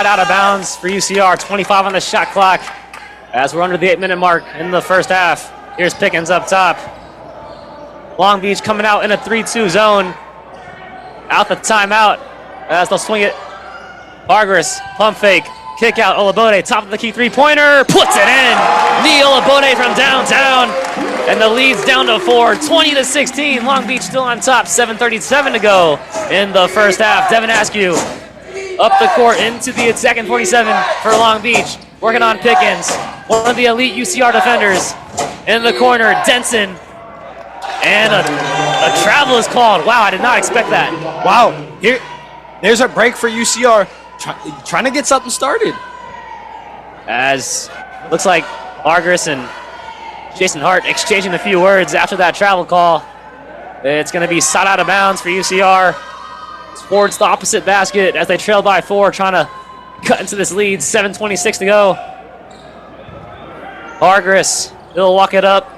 out of bounds for UCR. 25 on the shot clock as we're under the 8-minute mark in the first half. Here's Pickens up top. Long Beach coming out in a 3-2 zone. Out the timeout as they'll swing it. Hargris, pump fake, kick out. Olabode, top of the key three-pointer, puts it in. Neil Olabode from downtown, and the lead's down to 4, 20-16. Long Beach still on top, 7:37 to go in the first half. Devin Askew up the court into the second 47 for Long Beach, working on Pickens, one of the elite UCR defenders. In the corner, Denson, and a travel is called. Wow, I did not expect that. Wow, there's a break for UCR, trying to get something started. As looks like Hargris and Jason Hart exchanging a few words after that travel call. It's going to be shot out of bounds for UCR towards the opposite basket as they trail by 4, trying to cut into this lead. 7:26 to go. Hargris, he'll walk it up.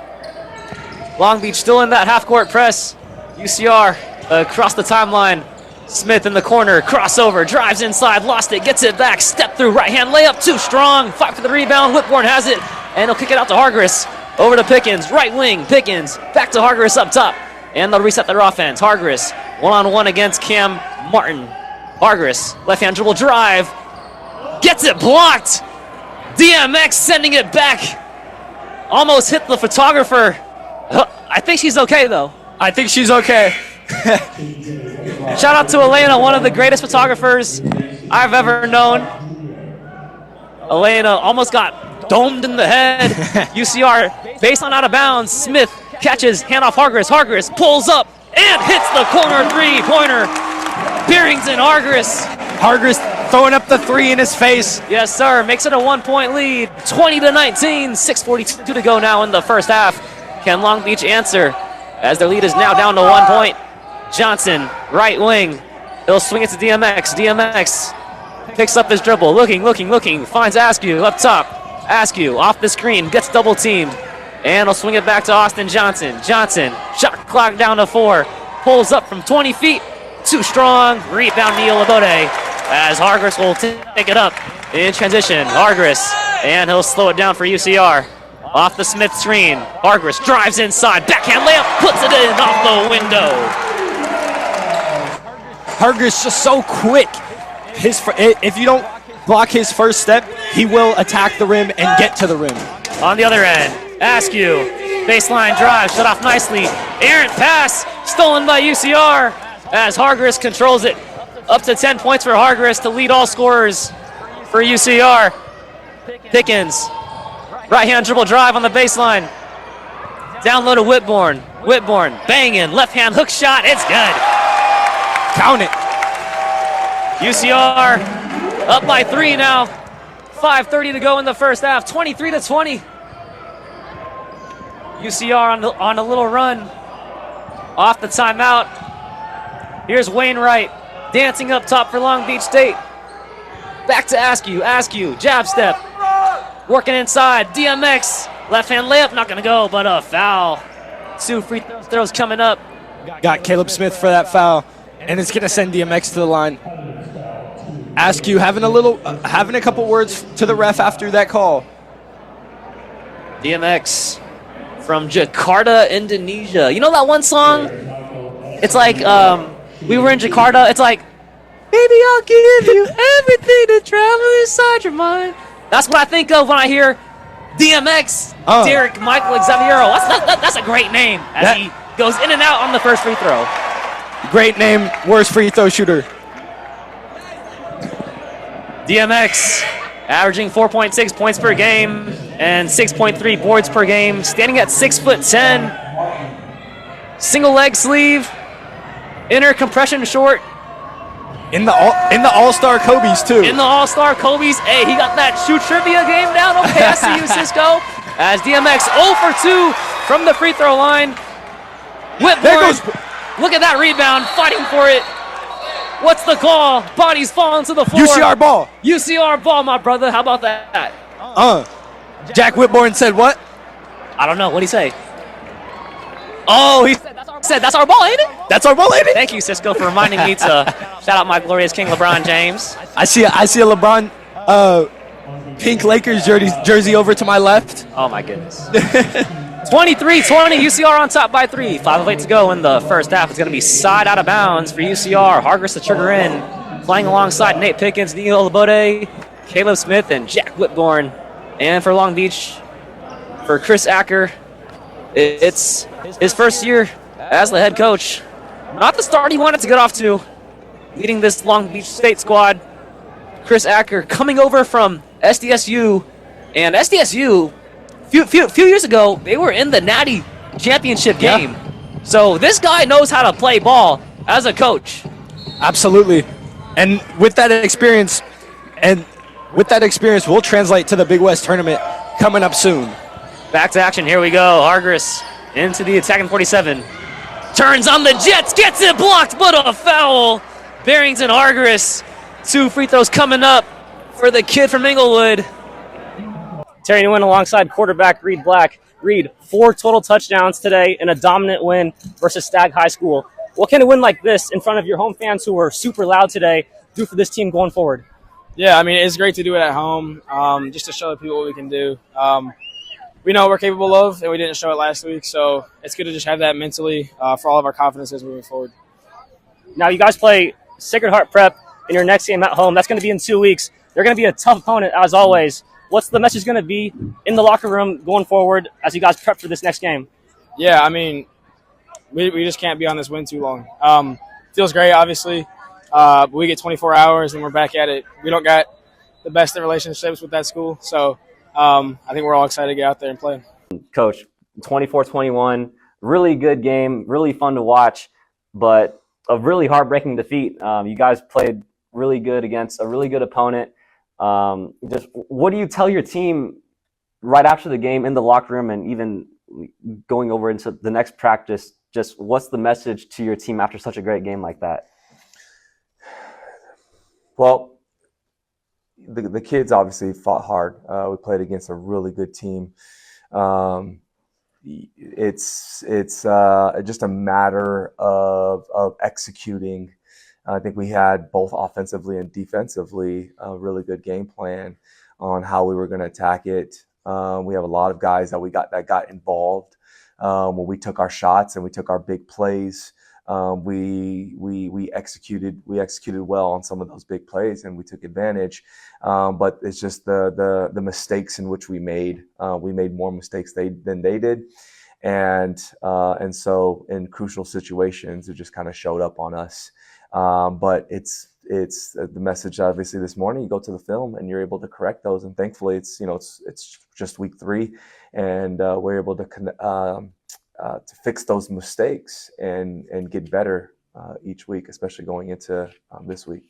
Long Beach still in that half-court press. UCR across the timeline. Smith in the corner, crossover, drives inside, lost it, gets it back, step through, right-hand layup, too strong, fight for the rebound, Whitborn has it, and he'll kick it out to Hargris. Over to Pickens, right wing, Pickens, back to Hargris up top, and they'll reset their offense. Hargris, one-on-one against Cam Martin. Hargris, left-hand dribble drive, gets it blocked. DMX sending it back, almost hit the photographer. I think she's okay, though. I think she's okay. Shout out to Elena, one of the greatest photographers I've ever known. Elena almost got domed in the head. UCR baseline out of bounds. Smith catches, handoff Hargris. Hargris pulls up and hits the corner three-pointer. Barrington Hargris. Hargris throwing up the 3 in his face. Yes, sir. Makes it a 1-point lead. 20-19. 6:42 to go now in the first half. Can Long Beach answer as their lead is now down to 1 point? Johnson, right wing. He'll swing it to DMX. DMX picks up his dribble. Looking. Finds Askew up top. Askew off the screen. Gets double teamed. And he'll swing it back to Austin Johnson. Johnson, shot clock down to 4. Pulls up from 20 feet. Too strong. Rebound Neil Labode as Hargris will take it up in transition. Hargris, and he'll slow it down for UCR. Off the Smith screen. Hargris drives inside. Backhand layup. Puts it in off the window. Hargris just so quick. If you don't block his first step, he will attack the rim and get to the rim. On the other end, Askew, baseline drive, shut off nicely. Errant pass, stolen by UCR as Hargris controls it. Up to 10 points for Hargris to lead all scorers for UCR. Pickens, right-hand dribble drive on the baseline. Down low to Whitborn. Whitborn banging, left-hand hook shot, it's good. Count it. UCR up by 3 now. 5:30 to go in the first half. 23-20. UCR on a little run. Off the timeout. Here's Wainwright dancing up top for Long Beach State. Back to Askew. Askew, jab step. Working inside. DMX. Left-hand layup, not going to go, but a foul. 2 free throws coming up. Got Caleb Smith for that foul. And it's going to send DMX to the line. Askew having a couple words to the ref after that call. DMX from Jakarta, Indonesia. You know that one song? It's like, we were in Jakarta. It's like, baby, I'll give you everything to travel inside your mind. That's what I think of when I hear DMX, Derek Michael Xaviero. That's a great name as he goes in and out on the first free throw. Great name, worst free throw shooter. DMX averaging 4.6 points per game and 6.3 boards per game, standing at 6'10". Single leg sleeve, inner compression short. In the All-Star Kobe's too. In the All-Star Kobe's. Hey, he got that shoe trivia game down. Okay, I see you, Cisco. As DMX 0 for 2 from the free throw line. Whitborn, look at that rebound, fighting for it. What's the call? Bodies falling to the floor. UCR ball. UCR ball, my brother. How about that? Jack Whitborn said what? I don't know. What'd he say? Oh, he said that's our Said that's our ball, ain't it? That's our ball, ain't it? Thank you, Cisco, for reminding me to shout out my glorious King LeBron James. I see a LeBron pink Lakers jersey over to my left. Oh, my goodness. 23-20, UCR on top by 3. 5:08 to go in the first half. It's going to be side out of bounds for UCR. Hargris the trigger in, playing alongside Nate Pickens, Neil Labode, Caleb Smith, and Jack Whitborn. And for Long Beach, for Chris Acker, it's his first year as the head coach. Not the start he wanted to get off to, leading this Long Beach State squad. Chris Acker coming over from SDSU, and SDSU, few years ago, they were in the Natty Championship game. Yeah. So this guy knows how to play ball as a coach. Absolutely. And with that experience, we'll translate to the Big West tournament coming up soon. Back to action. Here we go. Hargris into the attacking 47. Turns on the Jets, gets it blocked, but a foul. Barrington Hargris. 2 free throws coming up for the kid from Inglewood. Terry Nguyen alongside quarterback Reed Black. Reed, 4 total touchdowns today in a dominant win versus Stagg High School. What can a win like this in front of your home fans who were super loud today do for this team going forward? Yeah, I mean, it's great to do it at home, just to show the people what we can do. We know what we're capable of, and we didn't show it last week, so it's good to just have that mentally for all of our confidences moving forward. Now, you guys play Sacred Heart Prep in your next game at home. That's going to be in 2 weeks. They're going to be a tough opponent, as always. What's the message going to be in the locker room going forward as you guys prep for this next game? Yeah, I mean, we just can't be on this win too long. Feels great, obviously. But we get 24 hours and we're back at it. We don't got the best of relationships with that school, so I think we're all excited to get out there and play. Coach, 24-21, really good game, really fun to watch, but a really heartbreaking defeat. You guys played really good against a really good opponent. Just what do you tell your team right after the game in the locker room and even going over into the next practice? Just what's the message to your team after such a great game like that? Well, the kids obviously fought hard. We played against a really good team. It's just a matter of executing. I think we had both offensively and defensively a really good game plan on how we were going to attack it. We have a lot of guys that got involved when we took our shots and we took our big plays. We executed well on some of those big plays and we took advantage. But it's just the mistakes in which we made. We made more mistakes than they did. And so in crucial situations, it just kind of showed up on us. But it's the message obviously this morning. You go to the film and you're able to correct those, and thankfully it's just week 3, and we're able to fix those mistakes and get better each week, especially going into this week.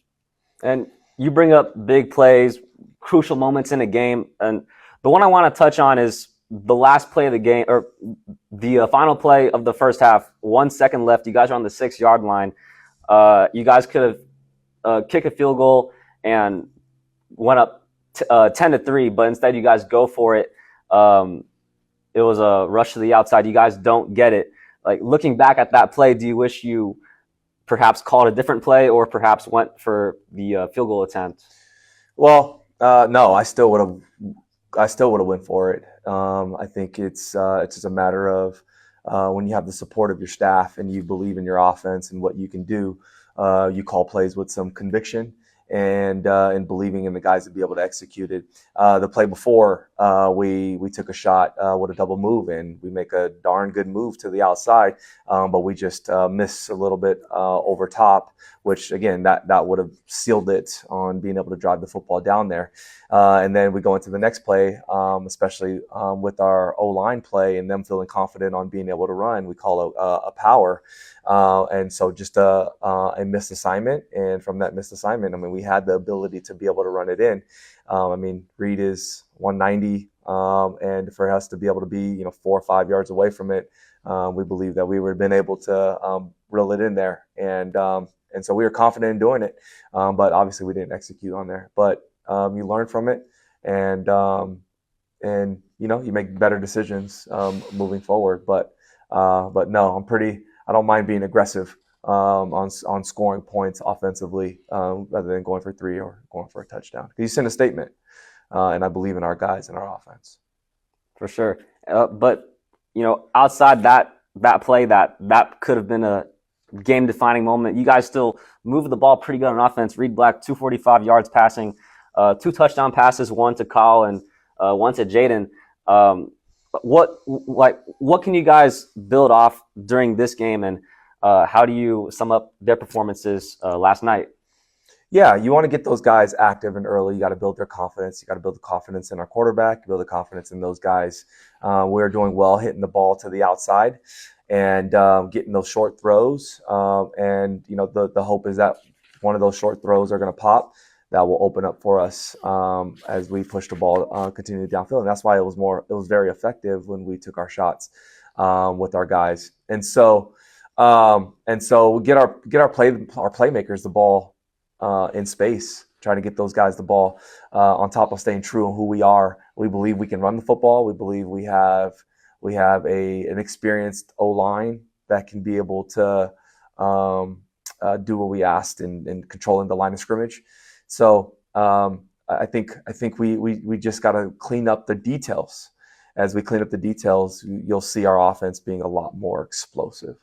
And you bring up big plays, crucial moments in a game, and the one I want to touch on is the last play of the game, or the final play of the first half. 1 second left. You guys are on the 6-yard line. You guys could have kicked a field goal and went up 10-3, but instead you guys go for it. It was a rush to the outside. You guys don't get it. Like, looking back at that play, do you wish you perhaps called a different play or perhaps went for the field goal attempt? Well, no, I still would have went for it. I think it's just a matter of when you have the support of your staff and you believe in your offense and what you can do, you call plays with some conviction and believing in the guys to be able to execute it. The play before, we took a shot with a double move, and we make a darn good move to the outside, but we just miss a little bit over top, which again, that would have sealed it on being able to drive the football down there. And then we go into the next play, especially with our O-line play and them feeling confident on being able to run. We call a power. And so just a missed assignment. And from that missed assignment, I mean, we had the ability to be able to run it in. I mean, Reed is 190, and for us to be able to be 4 or 5 yards away from it, we believe that we would have been able to reel it in there. And so we were confident in doing it, but obviously we didn't execute on there. But you learn from it, and you make better decisions moving forward. But no, don't mind being aggressive on scoring points offensively rather than going for 3 or going for a touchdown. You send a statement, and I believe in our guys and our offense. For sure. But, outside that play, that could have been a game-defining moment, you guys still moved the ball pretty good on offense. Reed Black, 245 yards passing, 2 touchdown passes, 1 to Kyle and 1 to Jaden. What can you guys build off during this game, and how do you sum up their performances last night? Yeah, you want to get those guys active and early. You got to build their confidence. You got to build the confidence in our quarterback, build the confidence in those guys. We're doing well hitting the ball to the outside and getting those short throws. And the hope is that one of those short throws are going to pop. That will open up for us as we push the ball continually downfield. And that's why it was very effective when we took our shots with our guys. And so we get our playmakers the ball in space, trying to get those guys the ball on top of staying true on who we are. We believe we can run the football. We believe we have an experienced O-line that can be able to do what we asked in controlling the line of scrimmage. So I think we just got to clean up the details. As we clean up the details, you'll see our offense being a lot more explosive.